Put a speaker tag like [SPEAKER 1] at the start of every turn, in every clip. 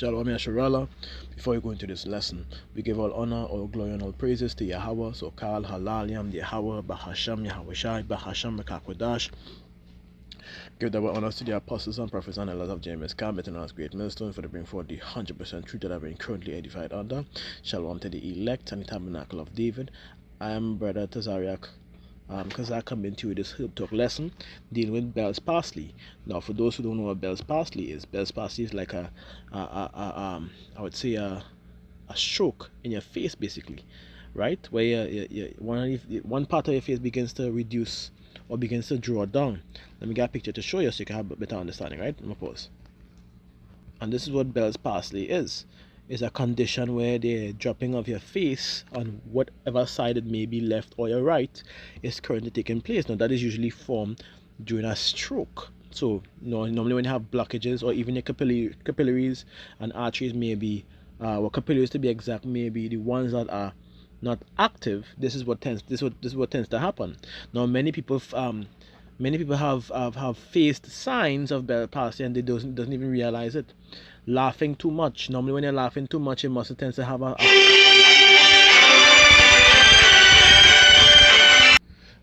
[SPEAKER 1] Shalom Yasharallah. Before we go into this lesson, we give all honor, all glory, and all praises to Yahweh. So Kal Halal Yam Yahweh, Bahasham Yahweh Shai, Bahasham Mekakwadash. Give the honors to the apostles and prophets and elders of James Khan, better known as Great Millstone, for the bring forth the 100% truth that I've been currently edified under. Shalom to the elect and the tabernacle of David. I am Brother Tazariak. Because I come into this Herb Talk lesson dealing with Bell's Parsly. Now, for those who don't know what Bell's Parsly is like I would say a stroke in your face, basically, right? Where one part of your face begins to reduce or begins to draw down. Let me get a picture to show you so you can have a better understanding, right? I'm gonna pause. And this is what Bell's Parsly is. It's a condition where the dropping of your face on whatever side it may be, left or your right, is currently taking place. Now that is usually formed during a stroke. So normally when you have blockages or even your capillaries and arteries may be, or capillaries to be exact, maybe the ones that are not active. This is what tends to happen. Now many people have faced signs of Bell's Parsly and they doesn't even realize it. Laughing too much. Normally when you're laughing too much, your muscle tends to have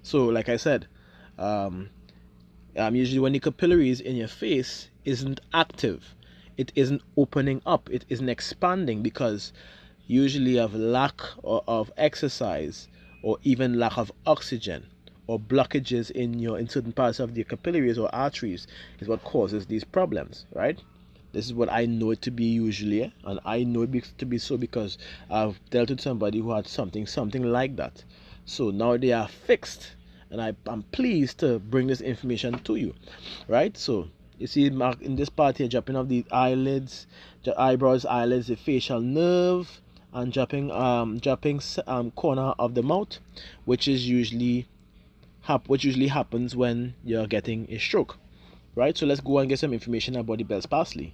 [SPEAKER 1] So like I said, usually when the capillaries in your face isn't active, it isn't opening up, it isn't expanding, because usually of lack of exercise or even lack of oxygen or blockages in certain parts of the capillaries or arteries is what causes these problems, right? This is what I know it to be usually, and I know it to be so because I've dealt with somebody who had something like that. So now they are fixed, and I'm pleased to bring this information to you, right? So you see in this part here, dropping of the eyelids, the eyebrows, eyelids, the facial nerve, and dropping corner of the mouth, which usually happens when you're getting a stroke, right? So let's go and get some information about the Bell's Parsly,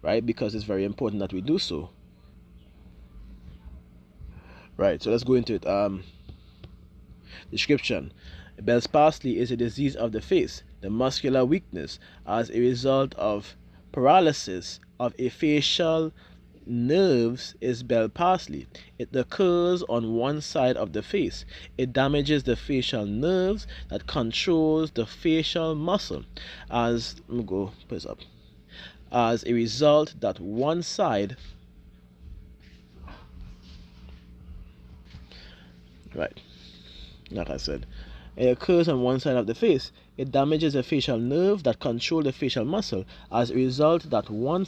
[SPEAKER 1] right? Because it's very important that we do so, right? So let's go into it. Description: Bell's Parsly is a disease of the face, the muscular weakness as a result of paralysis of a facial nerves is Bell's Parsly. It occurs on one side of the face. It damages the facial nerves that controls the facial muscle. As a result, that one side, right? Like I said, it occurs on one side of the face. It damages the facial nerve that control the facial muscle. As a result, that the one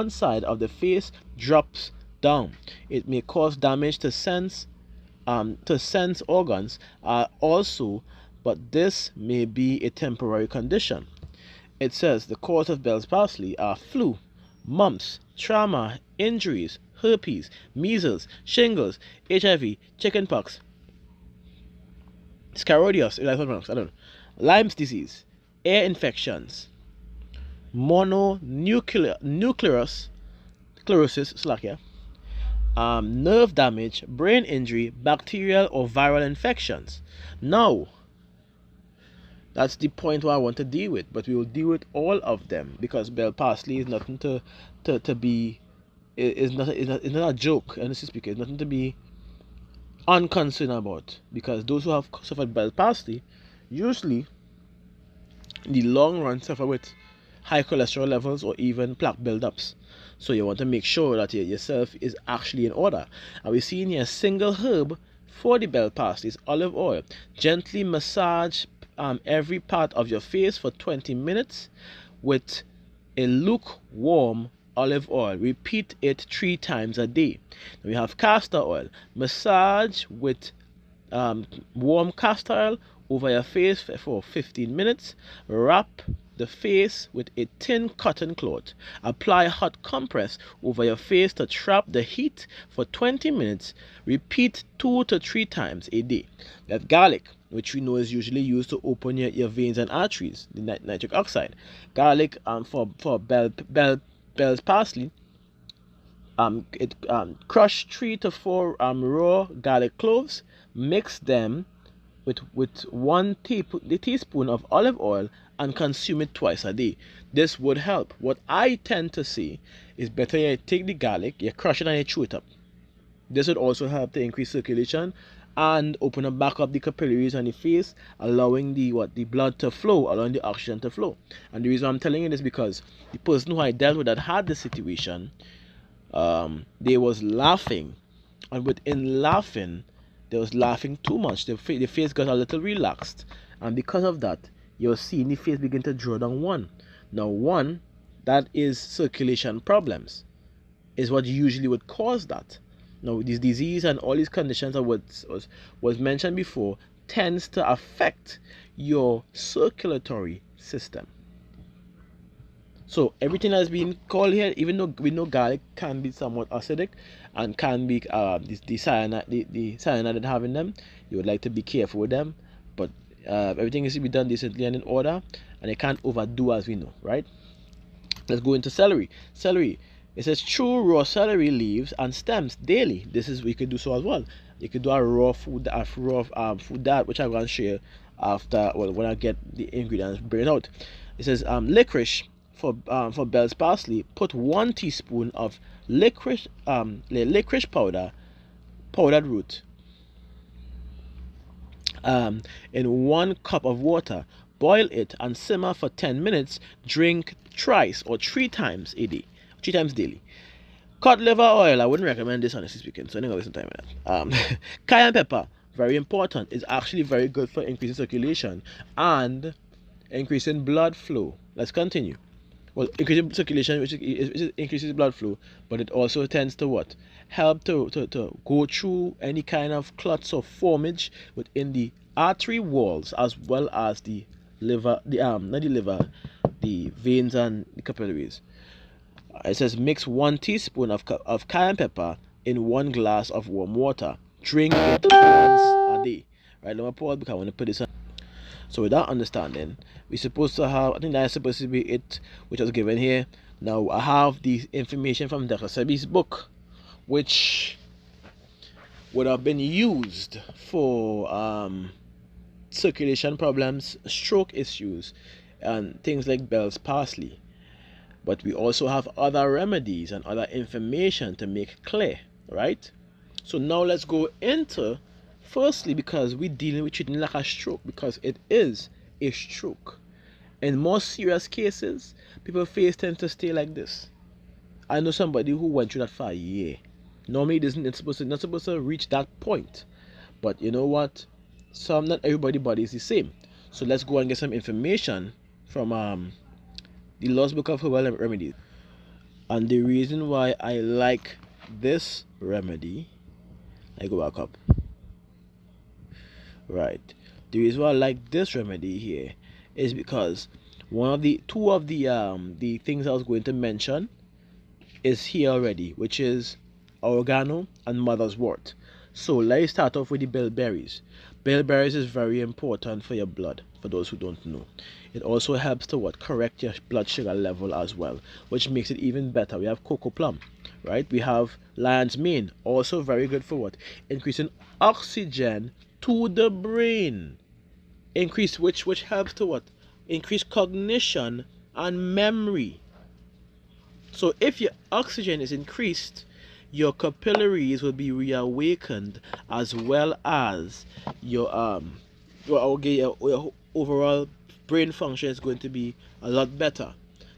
[SPEAKER 1] side of the face drops down. It may cause damage to sense organs also, but this may be a temporary condition. It says the cause of Bell's Parsly are flu, mumps, trauma, injuries, herpes, measles, shingles, HIV, chickenpox, sclerosis, Lyme's disease, air infections, mononuclear sclerosis, nerve damage, brain injury, bacterial or viral infections. Now, that's the point where I want to deal with, but we will deal with all of them because Bell's Parsly is nothing to be. It's not a joke, honestly speaking. It's nothing to be unconcerned about, because those who have suffered Bell's Parsly usually in the long run suffer with high cholesterol levels or even plaque buildups. So you want to make sure that yourself is actually in order. And we see in here a single herb for the Bell's Parsly is olive oil. Gently massage every part of your face for 20 minutes with a lukewarm olive oil. Repeat it 3 times a day. We have castor oil. Massage with warm castor oil over your face for 15 minutes. Wrap the face with a thin cotton cloth. Apply hot compress over your face to trap the heat for 20 minutes. Repeat 2 to 3 times a day. We have garlic, which we know is usually used to open your veins and arteries, the nitric oxide. Garlic for Bell's Parsly, crush 3 to 4 raw garlic cloves, mix them with one teaspoon of olive oil and consume it twice a day. This would help. What I tend to see is better you take the garlic, you crush it and you chew it up. This would also help to increase circulation and open up back up the capillaries on the face, allowing the blood to flow, allowing the oxygen to flow. And the reason I'm telling you this because the person who I dealt with that had this situation, they was laughing, and within laughing, they was laughing too much. The face got a little relaxed, and because of that, you're seeing the face begin to draw down one. Now, one, that is circulation problems, is what usually would cause that. Now, this disease and all these conditions that was mentioned before tends to affect your circulatory system. So everything that's being called here, even though we know garlic can be somewhat acidic and can be the cyanide that have in them, you would like to be careful with them. But everything is to be done decently and in order, and it can't overdo, as we know, right? Let's go into celery. Celery. It says chew raw celery leaves and stems daily. This is, we could do so as well. You could do a raw food, food that which I'm going to share after, well, when I get the ingredients, bring it out. It says licorice for Bell's parsley. Put 1 teaspoon of licorice powdered root in 1 cup of water. Boil it and simmer for 10 minutes. Drink thrice or 3 times a day. 3 times daily. Cod liver oil, I wouldn't recommend this honestly speaking, so I think I'll waste some time with that. Cayenne pepper, very important. It's actually very good for increasing circulation and increasing blood flow. Let's continue. Well, increasing circulation, which increases blood flow, but it also tends to what? Help to go through any kind of clots or formage within the artery walls, as well as the liver, not the liver, the veins and the capillaries. It says mix 1 teaspoon of cayenne pepper in 1 glass of warm water. Drink it once a day. Right, let me pause because I want to put this on. So with that understanding, we're supposed to have, I think that's supposed to be it, which was given here. Now I have the information from Dr. Sebi's book, which would have been used for circulation problems, stroke issues, and things like Bell's parsley. But we also have other remedies and other information to make clear, right? So now let's go into, firstly, because we're dealing with treating like a stroke, because it is a stroke. In more serious cases, people's face tends to stay like this. I know somebody who went through that for a year. Normally it's not supposed to reach that point. But you know what? Not everybody's body is the same. So let's go and get some information from the Lost Book of Herbal Remedies. And the reason why I like this remedy, I go back up. Right. The reason why I like this remedy here is because two of the things I was going to mention is here already, which is oregano and mother's wort. So let's start off with the bilberries. Bilberries is very important for your blood, for those who don't know. It also helps to correct your blood sugar level as well, which makes it even better. We have cocoa plum, right? We have lion's mane, also very good for increasing oxygen to the brain. Which helps to increase cognition and memory. So if your oxygen is increased, your capillaries will be reawakened, as well as your overall brain function is going to be a lot better.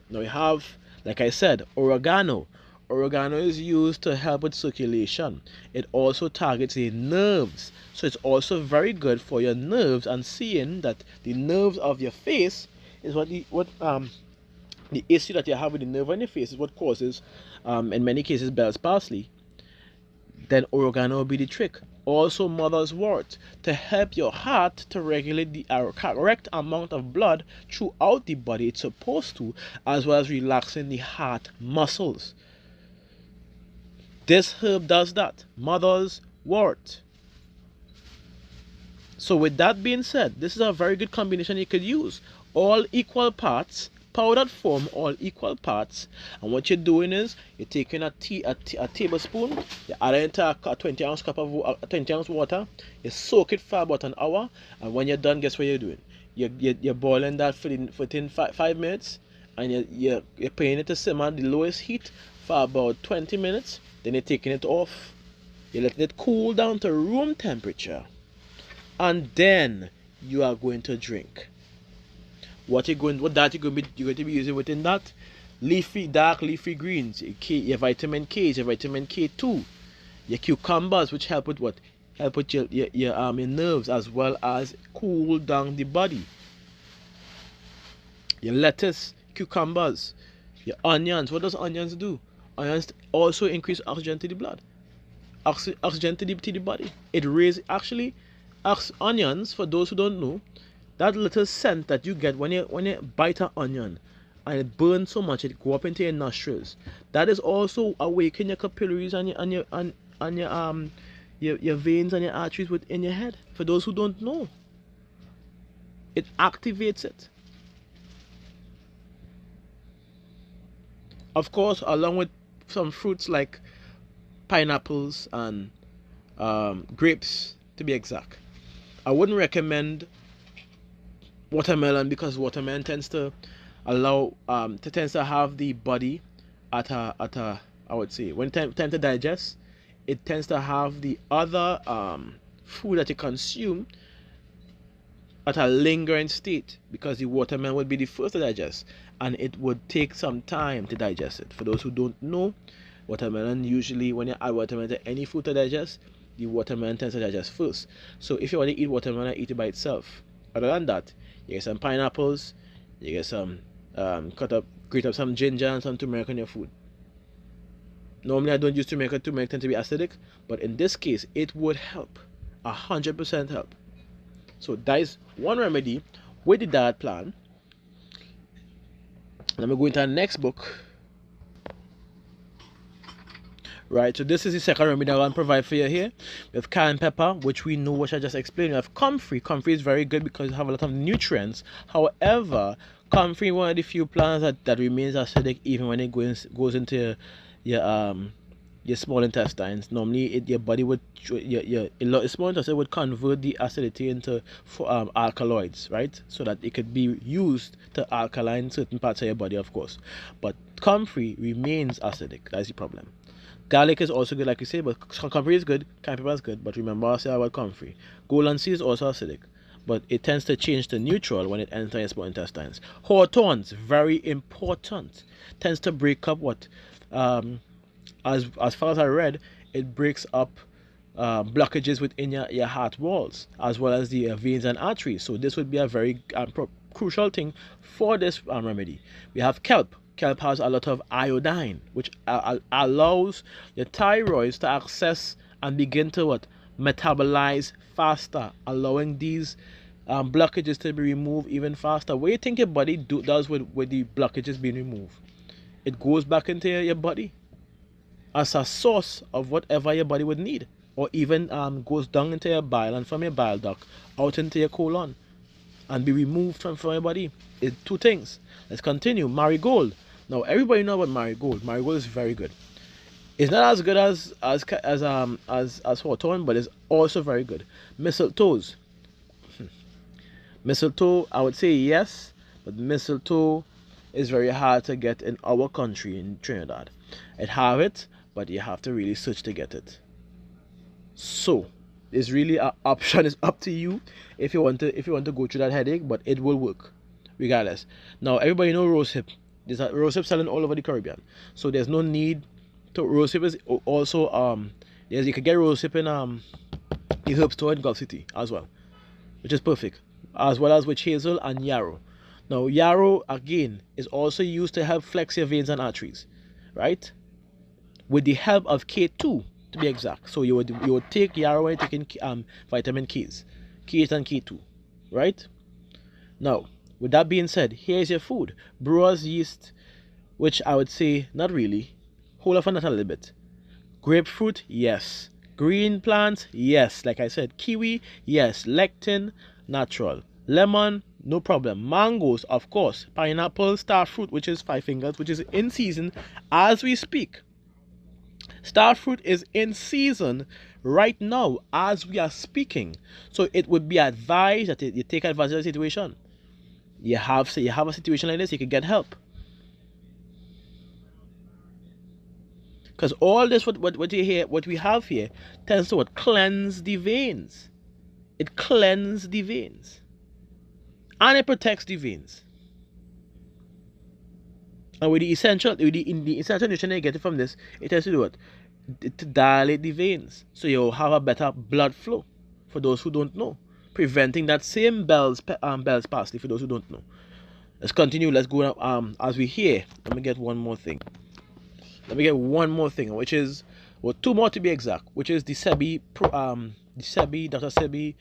[SPEAKER 1] Now we have, like I said, oregano. Oregano is used to help with circulation. It also targets the nerves, so it's also very good for your nerves, and seeing that the nerves of your face is the issue that you have with the nerve on your face is what causes, in many cases, Bell's parsley. Then oregano will be the trick. Also mother's wort, to help your heart to regulate the correct amount of blood throughout the body it's supposed to, as well as relaxing the heart muscles. This herb does that. Mother's wort. So with that being said, this is a very good combination you could use. All equal parts powdered form, all equal parts. And what you're doing is you're taking a tablespoon, you add it into a 20-ounce cup of 20-ounce water, you soak it for about an hour, and when you're done, guess what you're doing? You're boiling that for within 5 minutes, and you're putting it to simmer at the lowest heat for about 20 minutes. Then you're taking it off, you're letting it cool down to room temperature, and then you are going to drink. What you're going to be using within that? Dark leafy greens, your vitamin K, your vitamin K2, your cucumbers, which help with what? Help with your nerves, as well as cool down the body. Your lettuce, cucumbers, your onions. What does onions do? Onions also increase oxygen to the blood, oxygen to the body. It raises, actually, onions, for those who don't know, that little scent that you get when you bite an onion and it burns so much it go up into your nostrils, that is also awakening your capillaries and your veins and your arteries within your head. For those who don't know, it activates it. Of course, along with some fruits like pineapples and grapes, to be exact. I wouldn't recommend watermelon, because watermelon tends to have the body at a I would say, when time to digest, it tends to have the other food that you consume at a lingering state, because the watermelon would be the first to digest, and it would take some time to digest it. For those who don't know, watermelon, usually when you add watermelon to any food to digest, the watermelon tends to digest first. So if you want to eat watermelon, eat it by itself. Other than that, you get some pineapples, you get some grate up some ginger and some turmeric on your food. Normally I don't use turmeric. Turmeric tends to be acidic, but in this case it would help, 100% help. So that is one remedy with the diet plan. Let me go into the next book. Right, so this is the second remedy I want to provide for you here. We have cayenne pepper, which we know, which I just explained. We have comfrey. Comfrey is very good because it have a lot of nutrients. However, comfrey, one of the few plants that remains acidic even when it goes into your small intestines. Normally, your body would your small intestine would convert the acidity into alkaloids, right? So that it could be used to alkaline certain parts of your body, of course. But comfrey remains acidic. That's the problem. Garlic is also good, like you say, but comfrey is good, cayenne pepper is good, but remember I said about comfrey. Golan seed is also acidic, but it tends to change to neutral when it enters your small intestines. Hawthorns, very important, tends to break up what, as far as I read, it breaks up blockages within your heart walls, as well as the veins and arteries. So this would be a very crucial thing for this remedy. We have kelp. Kelp has a lot of iodine, which allows your thyroid to access and begin to metabolize faster, allowing these blockages to be removed even faster. What do you think your body does with the blockages being removed? It goes back into your body as a source of whatever your body would need, or even goes down into your bile and from your bile duct out into your colon and be removed from your body. It's two things. Let's continue. Marigold. Now everybody know about marigold. Marigold is very good. It's not as good as hawthorn, but it's also very good. Mistletoes. Mistletoe, I would say yes, but mistletoe is very hard to get in our country, in Trinidad. It have it, but you have to really search to get it. So it's really an option. It's up to you if you want to go through that headache, but it will work regardless. Now everybody know rosehip. There's a rosehip selling all over the Caribbean, so there's no need to. Rosehip is also you can get rosehip in the herb store in Gulf City as well, which is perfect, as well as witch hazel and yarrow. Now yarrow again is also used to help flex your veins and arteries, right? With the help of K2 to be exact. So you would take yarrow and taking vitamin K's, K8 and K2, right? Now, with that being said, here's your food. Brewer's yeast, which I would say not really. Hold off on that a little bit. Grapefruit, yes. Green plants, yes. Like I said, kiwi, yes. Lectin, natural. Lemon, no problem. Mangoes, of course. Pineapple, star fruit, which is 5 fingers, which is in season as we speak. Star fruit is in season right now as we are speaking. So it would be advised that you take advantage of the situation. You have a situation like this, you can get help. Because all this what you hear, what we have here, tends to cleanse the veins. It cleanses the veins. And it protects the veins. And with the essential nutrition you get from this, it has to do what? To dilate the veins. So you'll have a better blood flow. For those who don't know. Preventing that same Bell's palsy for those who don't know. Let's continue. Let's go as we hear. Let me get one more thing. Which is, well, two more to be exact, which is the Dr. Sebi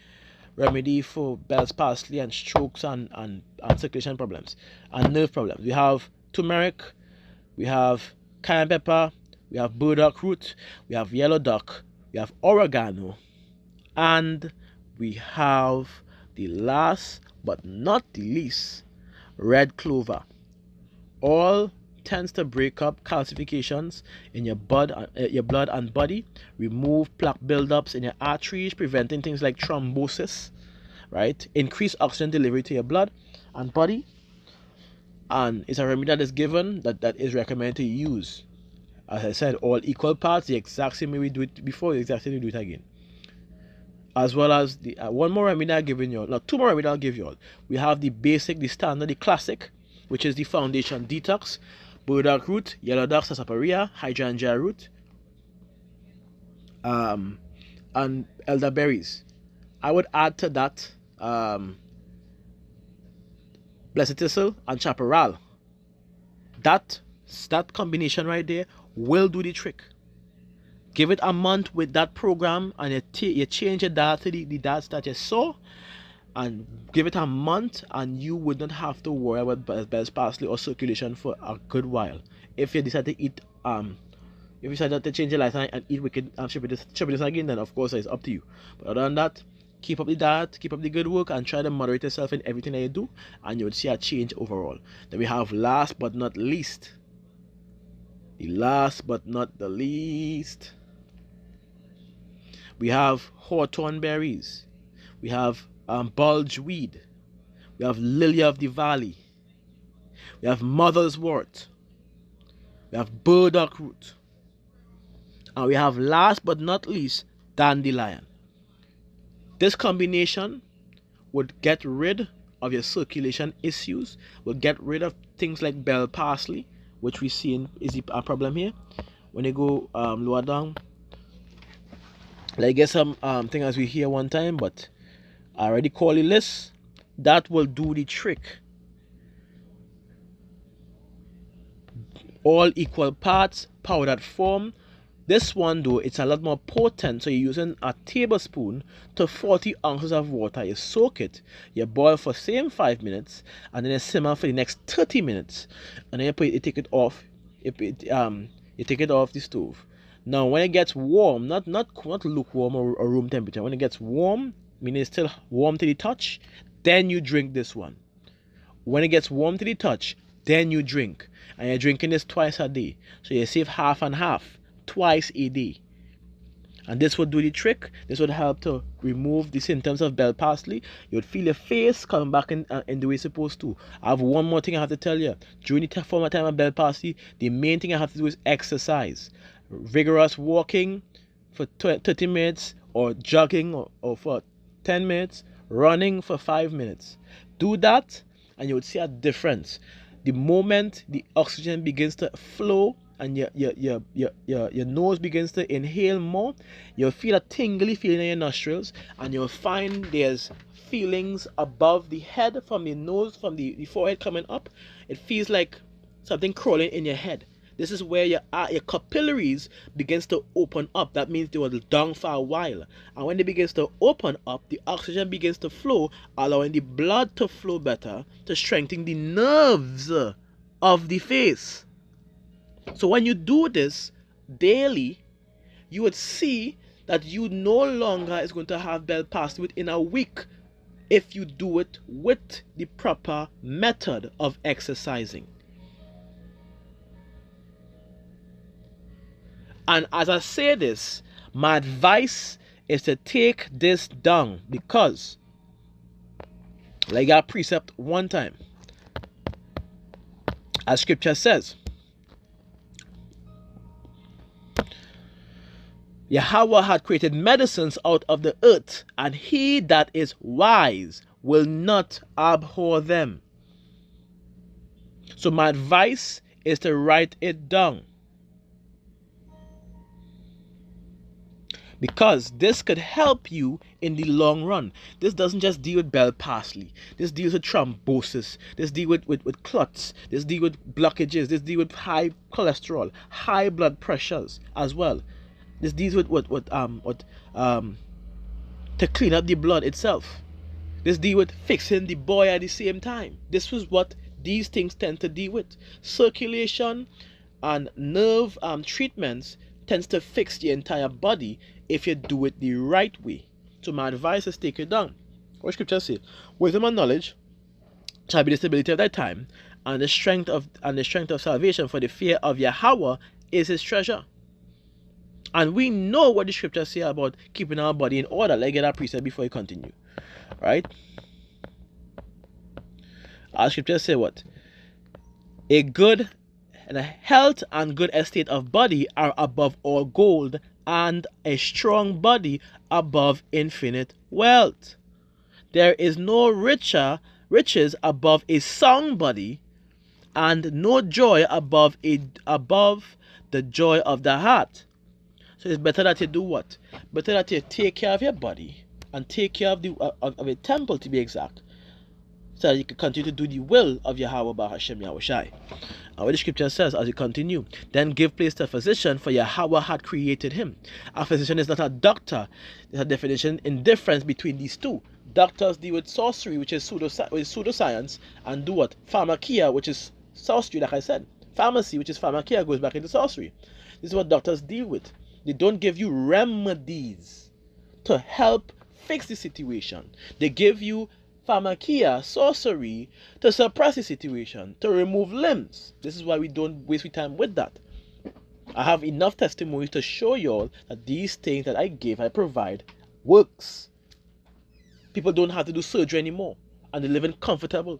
[SPEAKER 1] remedy for Bell's palsy and strokes and circulation problems and nerve problems. We have turmeric, we have cayenne pepper, we have burdock root, we have yellow dock, we have oregano, and we have the last but not the least, red clover. All tends to break up calcifications in your blood and body, remove plaque buildups in your arteries, preventing things like thrombosis, right? Increase oxygen delivery to your blood and body. And it's a remedy that is given, that is recommended to use. As I said, all equal parts, the exact same way we do it before, the exact same way we do it again. As well as the one more remedy I've given you all. Now, two more remedies I'll give you all. We have the basic, the standard, the classic, which is the foundation detox, burdock root, yellow dock, sarsaparilla, hydrangea root, and elderberries. I would add to that blessed thistle and chaparral. That combination right there will do the trick. Give it a month with that program, and you change your diet to the diets that you saw, and give it a month, and you would not have to worry about Bell's palsy or circulation for a good while. If you decide to eat, if you decide to change your lifestyle and eat wicked and this again, then of course it's up to you. But other than that, keep up the diet, keep up the good work, and try to moderate yourself in everything that you do, and you would see a change overall. Then we have last but not least, we have hawthorn berries, we have bulgeweed, we have lily of the valley, we have mother's wort, we have burdock root, and we have last but not least dandelion. This combination would get rid of your circulation issues, will get rid of things like Bell's palsy, which we see is a problem here. When you go lower down, like get some thing as we hear one time, but I already call it list. That will do the trick. All equal parts, powdered form. This one though, it's a lot more potent, so you're using a tablespoon to 40 ounces of water. You soak it, you boil for same 5 minutes, and then you simmer for the next 30 minutes, and then you take it off. You take it off the stove. Now when it gets warm, not lukewarm or room temperature, when it gets warm, meaning it's still warm to the touch, then you drink this one. When it gets warm to the touch, then you drink, and you're drinking this twice a day, so you save half and half, twice a day. And this would do the trick. This would help to remove the symptoms of Bell's palsy. You would feel your face coming back in the way it's supposed to. I have one more thing I have to tell you. During the former time of Bell's palsy, the main thing I have to do is exercise. Vigorous walking for 30 minutes, or jogging or for 10 minutes, running for 5 minutes. Do that and you would see a difference. The moment the oxygen begins to flow and your nose begins to inhale more, you'll feel a tingly feeling in your nostrils, and you'll find there's feelings above the head, from the nose, from the forehead coming up. It feels like something crawling in your head. This is where your capillaries begins to open up. That means they were down for a while, and when it begins to open up, the oxygen begins to flow, allowing the blood to flow better, to strengthen the nerves of the face. So when you do this daily, you would see that you no longer is going to have Bell's palsy within a week. if you do it with the proper method of exercising. And as I say this, my advice is to take this down, because like I got precept one time, as scripture says, Yahweh had created medicines out of the earth, and he that is wise will not abhor them. So my advice is to write it down, because this could help you in the long run. This doesn't just deal with Bell Parsly. This deals with thrombosis. This deals with clots. This deals with blockages. This deals with high cholesterol, high blood pressures as well. This deals with to clean up the blood itself. This deals with fixing the boy at the same time. This was what these things tend to deal with. Circulation and nerve treatments tends to fix the entire body if you do it the right way. So my advice is take it down. What scripture say? Wisdom and knowledge shall be the stability of thy time, and the strength of salvation, for the fear of Yahweh is his treasure. And we know what the scriptures say about keeping our body in order. Let's get our precept before we continue. Right? Our scriptures say what? A good and a health and good estate of body are above all gold, and a strong body above infinite wealth. There is no riches above a sound body, and no joy above the joy of the heart. So it's better that you do what? Better that you take care of your body and take care of a temple, to be exact, so that you can continue to do the will of Yahweh by Hashem Yahushai. And what the scripture says as you continue, then give place to a physician, for Yahweh had created him. A physician is not a doctor. There's a definition in difference between these two. Doctors deal with sorcery, which is pseudoscience, and do what? Pharmakia, which is sorcery, like I said. Pharmacy, which is pharmakia, goes back into sorcery. This is what doctors deal with. They don't give you remedies to help fix the situation. They give you pharmakia, sorcery, to suppress the situation, to remove limbs. This is why we don't waste our time with that. I have enough testimonies to show y'all that these things that I provide, works. People don't have to do surgery anymore, and they're living comfortable.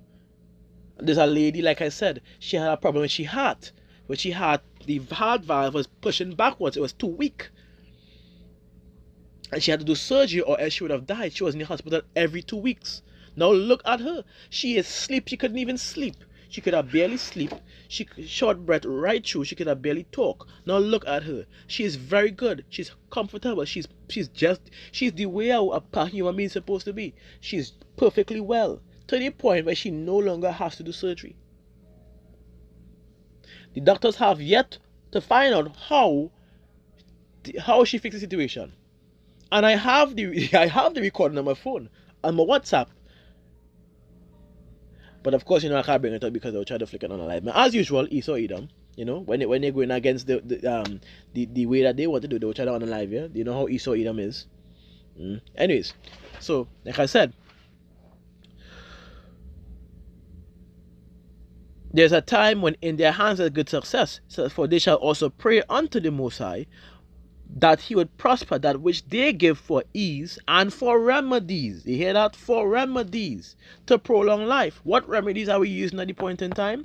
[SPEAKER 1] There's a lady, like I said, she had a problem with her heart. When she had the heart valve was pushing backwards, it was too weak, and she had to do surgery, or else she would have died. She was in the hospital every 2 weeks. Now look at her. She is asleep. She couldn't even sleep. She could have barely sleep. She short breath right through. She could have barely talk. Now look at her. She is very good. She's comfortable. She's the way a human being is supposed to be. She's perfectly well, to the point where she no longer has to do surgery. The doctors have yet to find out how she fixed the situation. And I have the recording on my phone, on my WhatsApp. But of course, I can't bring it up because they'll try to flick it on a live. As usual, Esau Edom, when they're going against the way that they want to do, they'll try to on a live, yeah? You know how Esau Edom is. Anyways, so like I said, there's a time when in their hands is good success. So for they shall also pray unto the Most High, that he would prosper that which they give for ease and for remedies. You hear that? For remedies to prolong life. What remedies are we using at the point in time?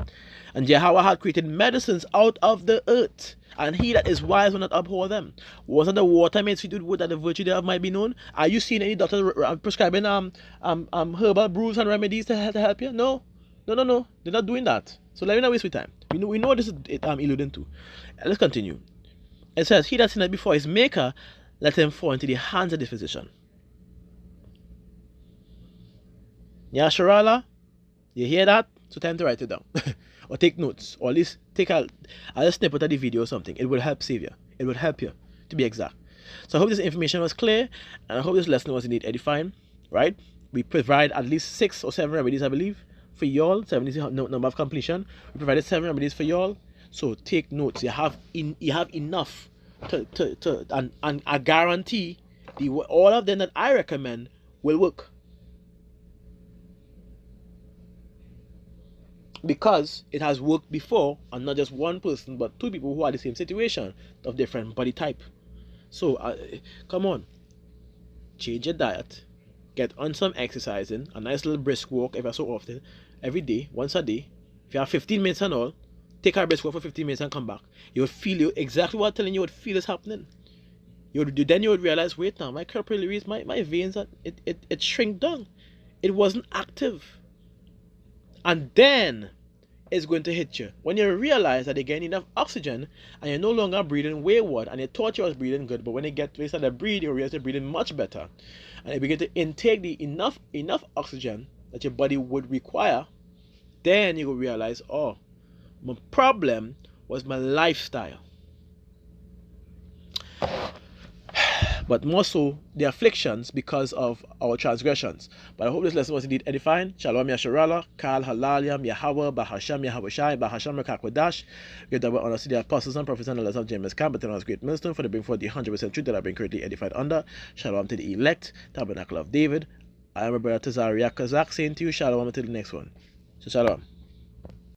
[SPEAKER 1] And Yahweh had created medicines out of the earth, and he that is wise will not abhor them. Wasn't the water made sweet with wood, that the virtue thereof might be known? Are you seeing any doctors prescribing herbal brews and remedies to help you? No. They're not doing that. So let me not waste your time. We know what this is alluding to. Let's continue. It says, he that sinneth before his maker, let him fall into the hands of the physician. Yeah, Sharala, you hear that? So time to write it down. Or take notes. Or at least take a snippet of the video or something. It will help save you. It will help you, to be exact. So I hope this information was clear, and I hope this lesson was indeed edifying. Right? We provide at least 6 or 7 remedies, I believe, for y'all. 7 is the number of completion. We provided 7 remedies for y'all. So take notes. You have enough and I guarantee all of them that I recommend will work. because it has worked before, and not just one person but two people who are the same situation of different body type. So come on, change your diet, get on some exercising, a nice little brisk walk every so often, every day, once a day. If you have 15 minutes and all, take a brisk walk for 15 minutes and come back. You would feel exactly what I'm telling you would feel is happening. Then you would realize, wait now, my capillaries, my veins, it shrink down. It wasn't active. And then it's going to hit you. When you realize that you're getting enough oxygen and you're no longer breathing wayward, and you thought you was breathing good, but when you get to start to breathe, you realize you're breathing much better. And you begin to intake the enough oxygen that your body would require, then you will realize, oh, my problem was my lifestyle. But more so the afflictions because of our transgressions. But I hope this lesson was indeed edifying. Shalom Yasharallah, Kal Halalyam, Yahweh, Bahasham, Yahawashi, Bahasham Rakakwadash. Give double honor to the apostles and prophets and elders of James Camp, but then great millstone for the bring forth the 100% truth that I've been currently edified under. Shalom to the elect, Tabernacle of David. I am a brother Tazariah Kazak saying to you, Shalom until the next one. So Shalom.